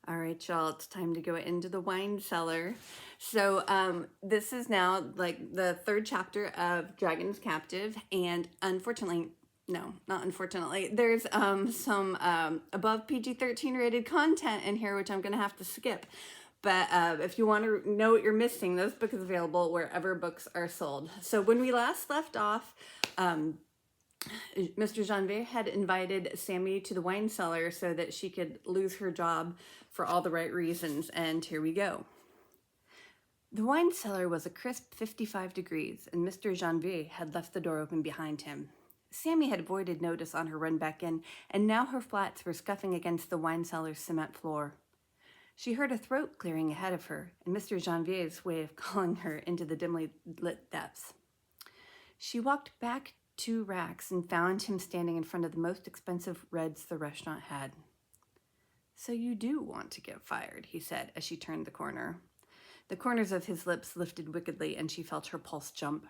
All right, y'all, it's time to go into the wine cellar. So this is now like the third chapter of Dragon's Captive, and unfortunately, no, not unfortunately, there's some above PG-13 rated content in here, which I'm going to have to skip. But if you want to know what you're missing, this book is available wherever books are sold. So when we last left off, Mr. Janvier had invited Sammy to the wine cellar so that she could lose her job for all the right reasons, and here we go. The wine cellar was a crisp 55 degrees, and Mr. Janvier had left the door open behind him. Sammy had avoided notice on her run back in, and now her flats were scuffing against the wine cellar's cement floor. She heard a throat clearing ahead of her, and Mr. Janvier's way of calling her into the dimly lit depths. She walked back to Rax and found him standing in front of the most expensive reds the restaurant had. "So you do want to get fired," he said as she turned the corner. The corners of his lips lifted wickedly, and she felt her pulse jump.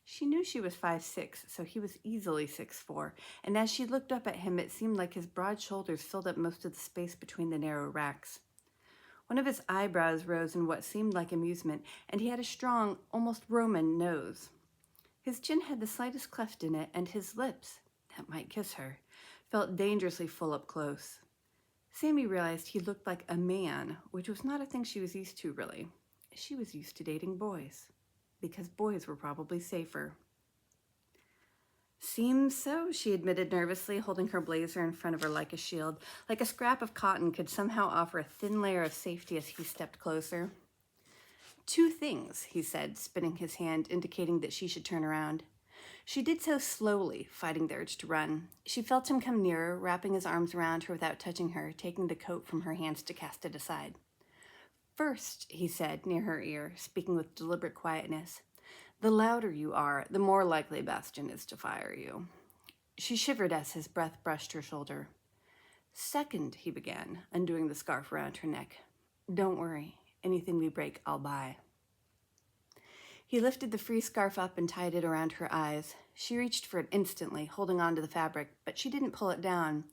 She knew she was 5'6", so he was easily 6'4", and as she looked up at him, it seemed like his broad shoulders filled up most of the space between the narrow racks. One of his eyebrows rose in what seemed like amusement, and he had a strong, almost Roman nose. His chin had the slightest cleft in it, and his lips, that might kiss her, felt dangerously full up close. Sammy realized he looked like a man, which was not a thing she was used to, really. She was used to dating boys, because boys were probably safer. "Seems so," she admitted nervously, holding her blazer in front of her like a shield, like a scrap of cotton could somehow offer a thin layer of safety as he stepped closer. "Two things," he said, spinning his hand, indicating that she should turn around. She did so slowly, fighting the urge to run. She felt him come nearer, wrapping his arms around her without touching her, taking the coat from her hands to cast it aside. "First," he said, near her ear, speaking with deliberate quietness, "the louder you are, the more likely Bastian is to fire you." She shivered as his breath brushed her shoulder. "Second," he began, undoing the scarf around her neck, "don't worry. Anything we break, I'll buy." He lifted the free scarf up and tied it around her eyes. She reached for it instantly, holding on to the fabric, but she didn't pull it down.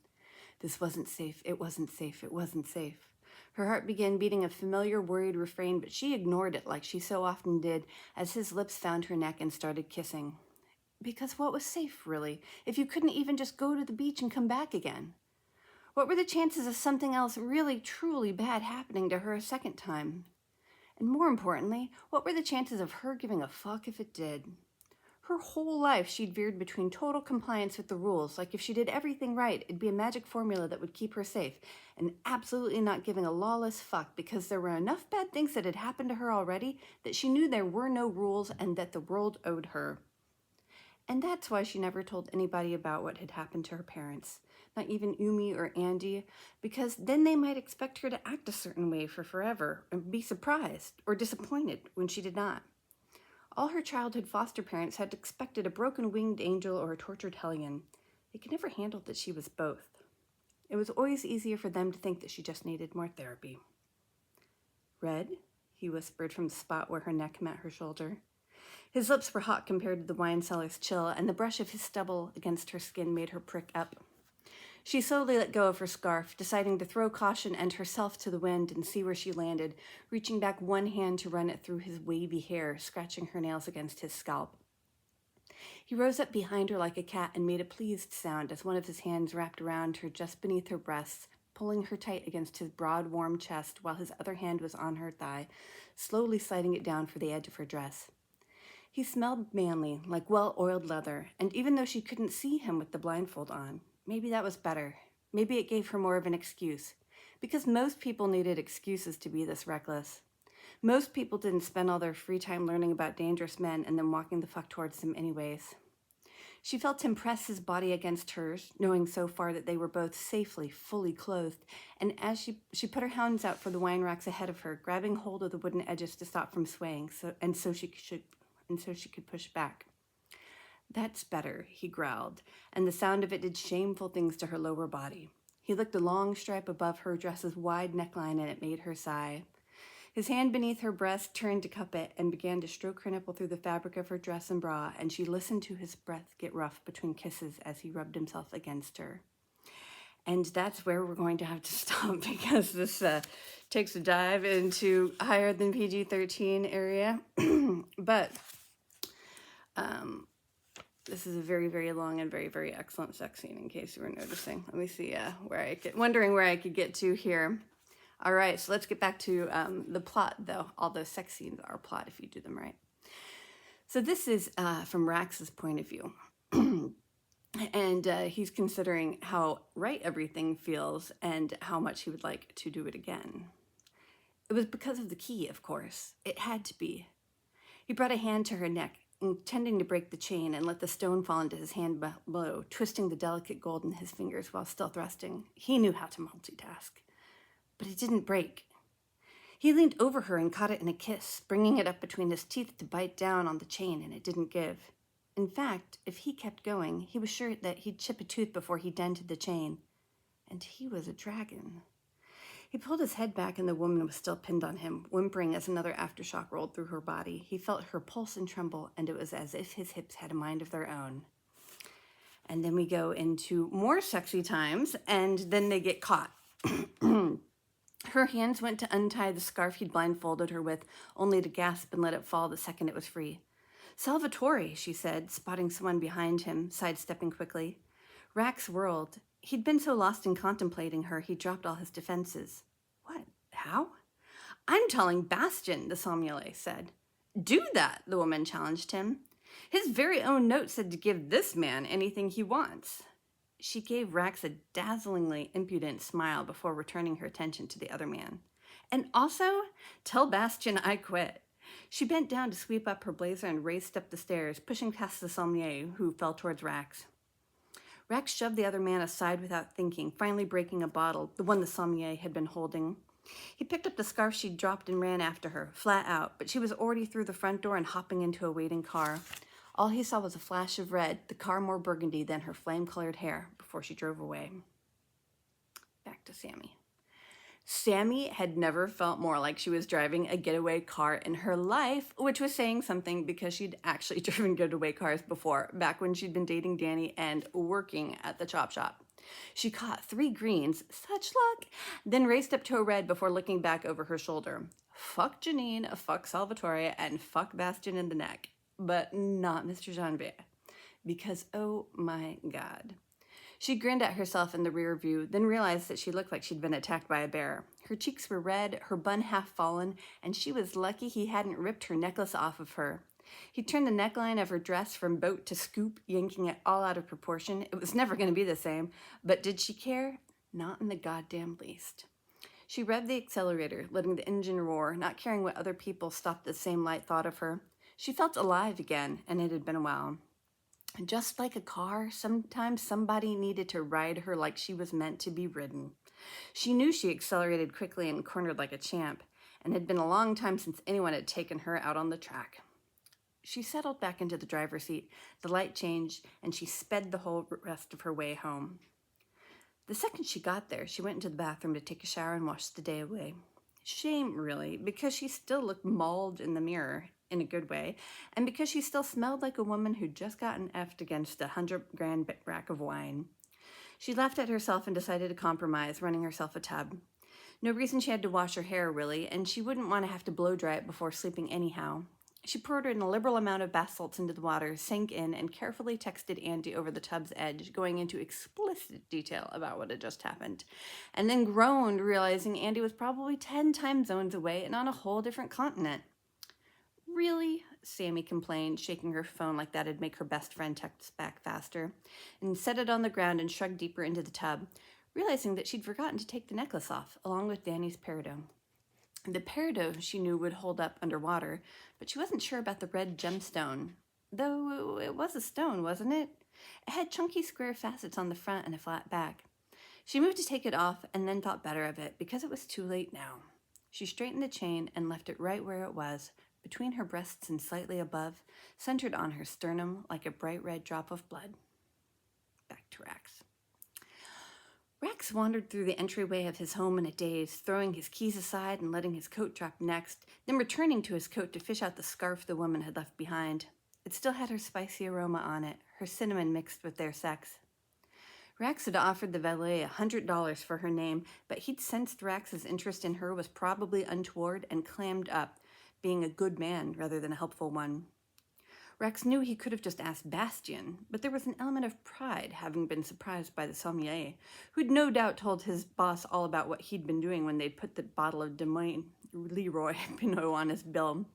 This wasn't safe, it wasn't safe, it wasn't safe. Her heart began beating a familiar, worried refrain, but she ignored it like she so often did as his lips found her neck and started kissing. Because what was safe, really, if you couldn't even just go to the beach and come back again? What were the chances of something else really, truly bad happening to her a second time? And more importantly, what were the chances of her giving a fuck if it did? Her whole life she'd veered between total compliance with the rules, like if she did everything right, it'd be a magic formula that would keep her safe, and absolutely not giving a lawless fuck because there were enough bad things that had happened to her already that she knew there were no rules and that the world owed her. And that's why she never told anybody about what had happened to her parents, not even Umi or Andy, because then they might expect her to act a certain way for forever and be surprised or disappointed when she did not. All her childhood foster parents had expected a broken-winged angel or a tortured hellion. They could never handle that she was both. It was always easier for them to think that she just needed more therapy. "Red?" he whispered from the spot where her neck met her shoulder. His lips were hot compared to the wine cellar's chill, and the brush of his stubble against her skin made her prick up. She slowly let go of her scarf, deciding to throw caution and herself to the wind and see where she landed, reaching back one hand to run it through his wavy hair, scratching her nails against his scalp. He rose up behind her like a cat and made a pleased sound as one of his hands wrapped around her just beneath her breasts, pulling her tight against his broad, warm chest while his other hand was on her thigh, slowly sliding it down for the edge of her dress. He smelled manly, like well-oiled leather, and even though she couldn't see him with the blindfold on, maybe that was better. Maybe it gave her more of an excuse. Because most people needed excuses to be this reckless. Most people didn't spend all their free time learning about dangerous men and then walking the fuck towards them anyways. She felt him press his body against hers, knowing so far that they were both safely, fully clothed, and as she put her hands out for the wine racks ahead of her, grabbing hold of the wooden edges to stop from swaying, so she could push back. "That's better," he growled, and the sound of it did shameful things to her lower body. He licked a long stripe above her dress's wide neckline, and it made her sigh. His hand beneath her breast turned to cup it and began to stroke her nipple through the fabric of her dress and bra, and she listened to his breath get rough between kisses as he rubbed himself against her. And that's where we're going to have to stop because this takes a dive into higher than PG-13 area. But this is a very, very long and very, very excellent sex scene, in case you were noticing. Let me see wondering where I could get to here. All right, so let's get back to the plot, though. All those sex scenes are plot if you do them right. So this is from Rax's point of view. And he's considering how right everything feels and how much he would like to do it again. It was because of the key, of course. It had to be. He brought a hand to her neck, intending to break the chain and let the stone fall into his hand below, twisting the delicate gold in his fingers while still thrusting. He knew how to multitask. But it didn't break. He leaned over her and caught it in a kiss, bringing it up between his teeth to bite down on the chain, and it didn't give. In fact, if he kept going, he was sure that he'd chip a tooth before he dented the chain. And he was a dragon. He pulled his head back and the woman was still pinned on him, whimpering as another aftershock rolled through her body. He felt her pulse and tremble, and it was as if his hips had a mind of their own. And then we go into more sexy times, and then they get caught. Her hands went to untie the scarf he'd blindfolded her with, only to gasp and let it fall the second it was free. "Salvatore," she said, spotting someone behind him, sidestepping quickly. Rax whirled. He'd been so lost in contemplating her, he dropped all his defenses. "What? How?" "I'm telling Bastian," the sommelier said. "Do that," the woman challenged him. "His very own note said to give this man anything he wants." She gave Rax a dazzlingly impudent smile before returning her attention to the other man. "And also, tell Bastian I quit." She bent down to sweep up her blazer and raced up the stairs, pushing past the sommelier, who fell towards Rax. Rax shoved the other man aside without thinking, finally breaking a bottle, the one the sommelier had been holding. He picked up the scarf she'd dropped and ran after her, flat out, but she was already through the front door and hopping into a waiting car. All he saw was a flash of red, the car more burgundy than her flame-colored hair, before she drove away. Back to Sammy. Sammy had never felt more like she was driving a getaway car in her life, which was saying something because she'd actually driven getaway cars before, back when she'd been dating Danny and working at the chop shop. She caught 3 greens, such luck, then raced up to a red before looking back over her shoulder. Fuck Janine, fuck Salvatore, and fuck Bastian in the neck. But not Mr. Janvier. Because, oh my God. She grinned at herself in the rear view, then realized that she looked like she'd been attacked by a bear. Her cheeks were red, her bun half fallen, and she was lucky he hadn't ripped her necklace off of her. He turned the neckline of her dress from boat to scoop, yanking it all out of proportion. It was never going to be the same, but did she care? Not in the goddamn least. She revved the accelerator, letting the engine roar, not caring what other people stopped the same light thought of her. She felt alive again, and it had been a while. Just like a car, sometimes somebody needed to ride her like she was meant to be ridden. She knew she accelerated quickly and cornered like a champ, and it had been a long time since anyone had taken her out on the track. She settled back into the driver's seat, the light changed, and she sped the whole rest of her way home. The second she got there, she went into the bathroom to take a shower and wash the day away. Shame, really, because she still looked mauled in the mirror, in a good way, and because she still smelled like a woman who'd just gotten effed against a 100-grand rack of wine. She laughed at herself and decided to compromise, running herself a tub. No reason she had to wash her hair, really, and she wouldn't want to have to blow dry it before sleeping anyhow. She poured in a liberal amount of bath salts into the water, sank in, and carefully texted Andy over the tub's edge, going into explicit detail about what had just happened, and then groaned, realizing Andy was probably 10 time zones away and on a whole different continent. "Really?" Sammy complained, shaking her phone like that'd make her best friend text back faster, and set it on the ground and shrugged deeper into the tub, realizing that she'd forgotten to take the necklace off, along with Danny's peridot. The peridot she knew would hold up underwater, but she wasn't sure about the red gemstone. Though it was a stone, wasn't it? It had chunky square facets on the front and a flat back. She moved to take it off and then thought better of it, because it was too late now. She straightened the chain and left it right where it was, between her breasts and slightly above, centered on her sternum like a bright red drop of blood. Back to Rax. Rax wandered through the entryway of his home in a daze, throwing his keys aside and letting his coat drop next, then returning to his coat to fish out the scarf the woman had left behind. It still had her spicy aroma on it, her cinnamon mixed with their sex. Rax had offered the valet $100 for her name, but he'd sensed Rax's interest in her was probably untoward and clammed up, being a good man rather than a helpful one. Rax knew he could have just asked Bastien, but there was an element of pride, having been surprised by the sommelier, who'd no doubt told his boss all about what he'd been doing when they'd put the bottle of Des Moines Leroy Pinot on his bill.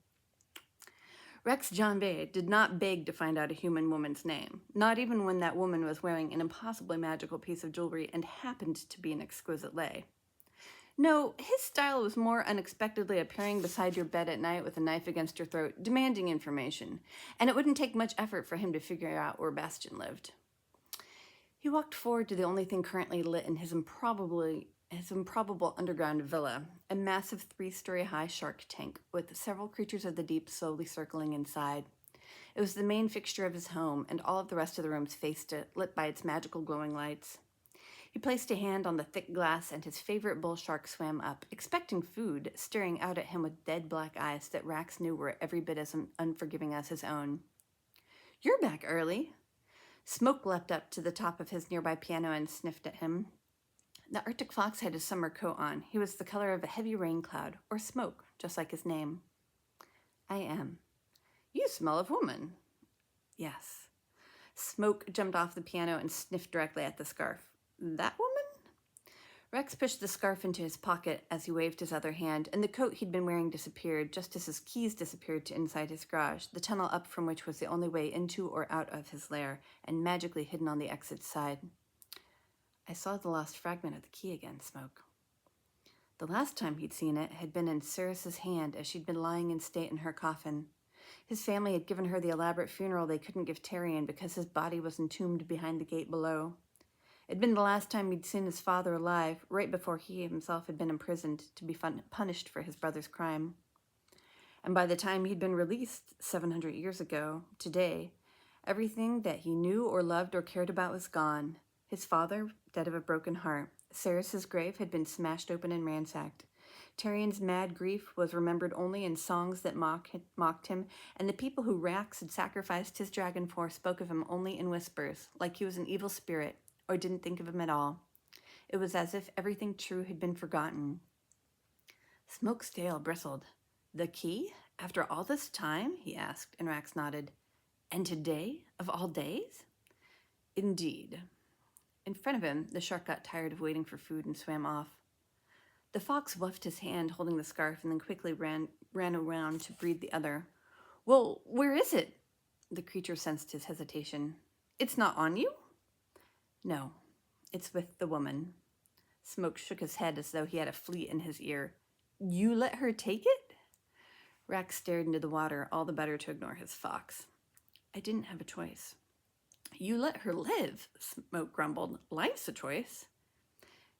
Rax Janvier did not beg to find out a human woman's name, not even when that woman was wearing an impossibly magical piece of jewelry and happened to be an exquisite lay. No, his style was more unexpectedly appearing beside your bed at night with a knife against your throat, demanding information, and it wouldn't take much effort for him to figure out where Bastien lived. He walked forward to the only thing currently lit in his improbable underground villa, a massive 3-story high shark tank with several creatures of the deep slowly circling inside. It was the main fixture of his home, and all of the rest of the rooms faced it, lit by its magical glowing lights. He placed a hand on the thick glass, and his favorite bull shark swam up, expecting food, staring out at him with dead black eyes that Rax knew were every bit as unforgiving as his own. "You're back early." Smoke leapt up to the top of his nearby piano and sniffed at him. The Arctic fox had his summer coat on. He was the color of a heavy rain cloud, or smoke, just like his name. "I am." "You smell of woman." "Yes." Smoke jumped off the piano and sniffed directly at the scarf. "That woman?" Rex pushed the scarf into his pocket as he waved his other hand, and the coat he'd been wearing disappeared, just as his keys disappeared to inside his garage, the tunnel up from which was the only way into or out of his lair, and magically hidden on the exit side. "I saw the lost fragment of the key again, Smoke." The last time he'd seen it had been in Ceres's hand as she'd been lying in state in her coffin. His family had given her the elaborate funeral they couldn't give Tyrion because his body was entombed behind the gate below. It'd been the last time he'd seen his father alive, right before he himself had been imprisoned to be punished for his brother's crime. And by the time he'd been released 700 years ago, today, everything that he knew or loved or cared about was gone. His father, dead of a broken heart. Ceres's grave had been smashed open and ransacked. Tyrion's mad grief was remembered only in songs that mocked him, and the people who Rax had sacrificed his dragon for spoke of him only in whispers, like he was an evil spirit, or didn't think of him at all. It was as if everything true had been forgotten. Smoke's tail bristled. "The key? After all this time?" he asked, and Rax nodded. "And today, of all days?" "Indeed." In front of him, the shark got tired of waiting for food and swam off. The fox whuffed his hand holding the scarf and then quickly ran around to breathe the other. "Well, where is it?" The creature sensed his hesitation. "It's not on you?" "No, it's with the woman." Smoke shook his head as though he had a flea in his ear. "You let her take it?" Rax stared into the water, all the better to ignore his fox. "I didn't have a choice." "You let her live," Smoke grumbled. "Life's a choice."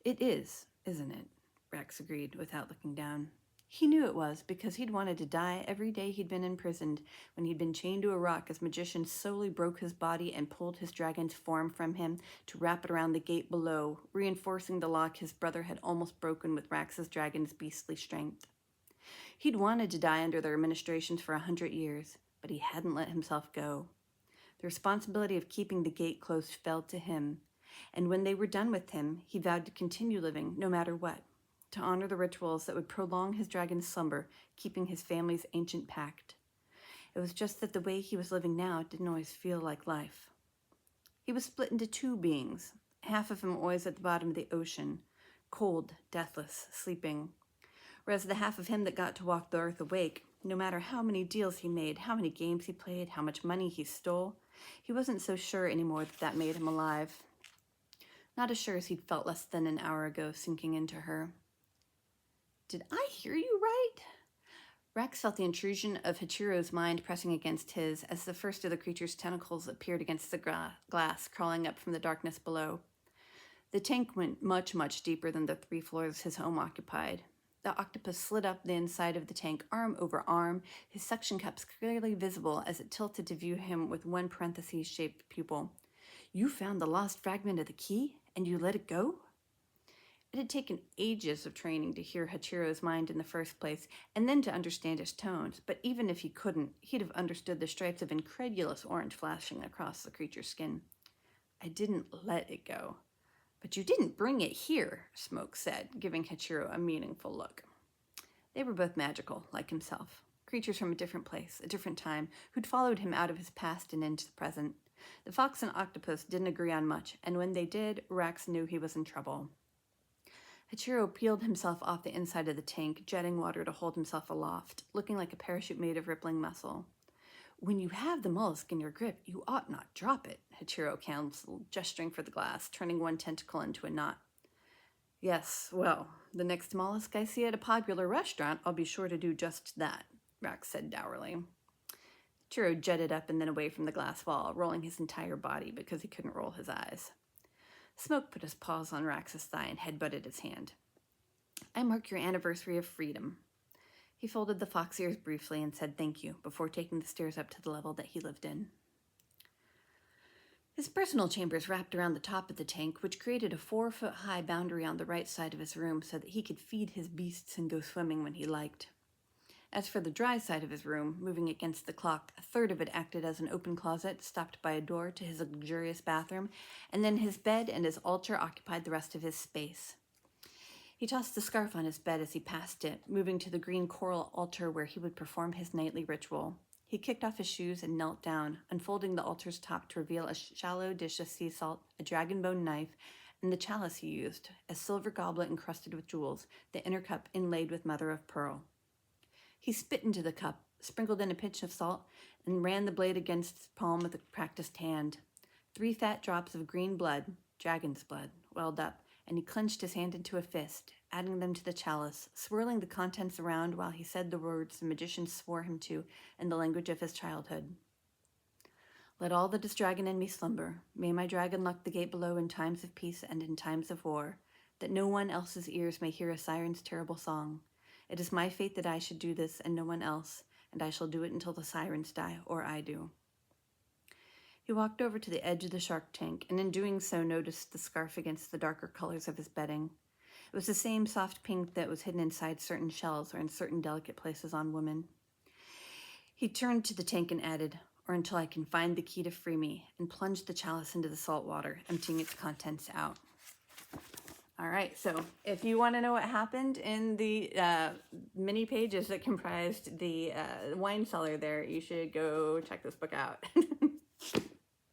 "It is, isn't it?" Rax agreed without looking down. He knew it was, because he'd wanted to die every day he'd been imprisoned, when he'd been chained to a rock as magicians slowly broke his body and pulled his dragon's form from him to wrap it around the gate below, reinforcing the lock his brother had almost broken with Rax's dragon's beastly strength. He'd wanted to die under their administrations for 100 years, but he hadn't let himself go. The responsibility of keeping the gate closed fell to him, and when they were done with him, he vowed to continue living no matter what, to honor the rituals that would prolong his dragon's slumber, keeping his family's ancient pact. It was just that the way he was living now didn't always feel like life. He was split into two beings, half of him always at the bottom of the ocean, cold, deathless, sleeping, whereas the half of him that got to walk the earth awake, no matter how many deals he made, how many games he played, how much money he stole, he wasn't so sure anymore that made him alive. Not as sure as he'd felt less than an hour ago, sinking into her. "Did I hear you right?" Rax felt the intrusion of Hachiro's mind pressing against his as the first of the creature's tentacles appeared against the glass, crawling up from the darkness below. The tank went much, much deeper than the 3 floors his home occupied. The octopus slid up the inside of the tank, arm over arm, his suction cups clearly visible as it tilted to view him with one parenthesis-shaped pupil. "You found the lost fragment of the key, and you let it go?" It had taken ages of training to hear Hachiro's mind in the first place, and then to understand his tones, but even if he couldn't, he'd have understood the stripes of incredulous orange flashing across the creature's skin. "I didn't let it go." But you didn't bring it here, Smoke said, giving Hachiro a meaningful look. They were both magical, like himself. Creatures from a different place, a different time, who'd followed him out of his past and into the present. The fox and octopus didn't agree on much, and when they did, Rax knew he was in trouble. Hachiro peeled himself off the inside of the tank, jetting water to hold himself aloft, looking like a parachute made of rippling muscle. When you have the mollusk in your grip, you ought not drop it, Hachiro counseled, gesturing for the glass, turning one tentacle into a knot. Yes, well, the next mollusk I see at a popular restaurant, I'll be sure to do just that, Rax said dourly. Hachiro jetted up and then away from the glass wall, rolling his entire body because he couldn't roll his eyes. Smoke put his paws on Rax's thigh and headbutted his hand. I mark your anniversary of freedom. He folded the fox ears briefly and said thank you before taking the stairs up to the level that he lived in. His personal chambers wrapped around the top of the tank, which created a 4-foot-high boundary on the right side of his room so that he could feed his beasts and go swimming when he liked. As for the dry side of his room, moving against the clock, a third of it acted as an open closet stopped by a door to his luxurious bathroom, and then his bed and his altar occupied the rest of his space. He tossed the scarf on his bed as he passed it, moving to the green coral altar where he would perform his nightly ritual. He kicked off his shoes and knelt down, unfolding the altar's top to reveal a shallow dish of sea salt, a dragon bone knife, and the chalice he used, a silver goblet encrusted with jewels, the inner cup inlaid with mother of pearl. He spit into the cup, sprinkled in a pinch of salt, and ran the blade against his palm with a practiced hand. 3 fat drops of green blood, dragon's blood, welled up, and he clenched his hand into a fist, adding them to the chalice, swirling the contents around while he said the words the magician swore him to in the language of his childhood. Let all that is dragon in me slumber. May my dragon lock the gate below in times of peace and in times of war, that no one else's ears may hear a siren's terrible song. It is my fate that I should do this and no one else, and I shall do it until the sirens die, or I do. He walked over to the edge of the shark tank, and in doing so noticed the scarf against the darker colors of his bedding. It was the same soft pink that was hidden inside certain shells or in certain delicate places on women. He turned to the tank and added, or until I can find the key to free me, and plunged the chalice into the salt water, emptying its contents out. All right, so if you want to know what happened in the mini pages that comprised the wine cellar there, you should go check this book out.